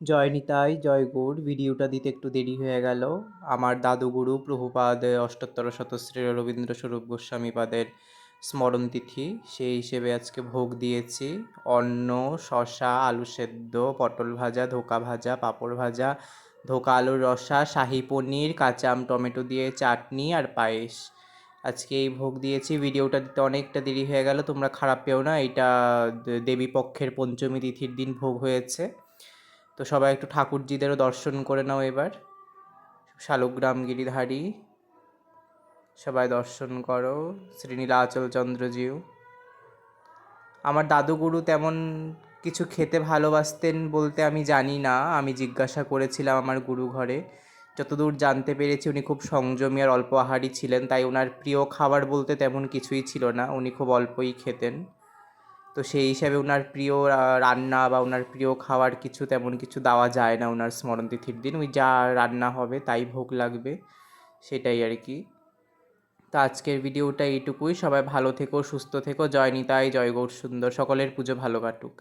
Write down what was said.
জয় নিতাই, জয় গৌর। ভিডিওটা দিতে একটু দেরি হয়ে গেল। আমার দাদুগুরু প্রভুপাদ অষ্টোত্তর শতশ্রী রবীন্দ্র স্বরূপ গোস্বামীপাদের স্মরণ তিথি, সেই হিসেবে আজকে ভোগ দিয়েছি। অন্ন, শসা, আলু সেদ্ধ, পটল ভাজা, ধোকা ভাজা, পাঁপড় ভাজা, ধোকা আলুর রসা, শাহি পনির, কাঁচা আম টমেটো দিয়ে চাটনি আর পায়েস। আজকে এই ভোগ দিয়েছি। ভিডিওটা দিতে অনেকটা দেরি হয়ে গেল, তোমরা খারাপ পেও না। এটা দেবী পক্ষের পঞ্চমী তিথির দিন ভোগ হয়েছে। তো সবাই একটু ঠাকুরজিদেরও দর্শন করে নাও এবার। শালগ্রাম গিরিধারী, সবাই দর্শন করো। শ্রী নীলাচল চন্দ্রজিউ। আমার দাদুগুরু তেমন কিছু খেতে ভালোবাসতেন বলতে আমি জানি না, আমি জিজ্ঞাসা করেছিলাম আমার গুরু ঘরে। যতদূর জানতে পেরেছি উনি খুব সংযমী আর অল্প আহারী ছিলেন, তাই ওনার প্রিয় খাবার বলতে তেমন কিছুই ছিল না, উনি খুব অল্পই খেতেন। তো সেই হিসাবে ওনার প্রিয় রান্না বা ওনার প্রিয় খাওয়ার কিছু তেমন কিছু দেওয়া যায় না ওনার স্মরণতিথির দিন। ওই যা রান্না হবে তাই ভোগ লাগবে, সেটাই আর কি। তো আজকের ভিডিওটা এইটুকুই। সবাই ভালো থেকো, সুস্থ থেকো। জয় নিতাই, জয় গৌর সুন্দর। সকলের পুজো ভালো কাটুক।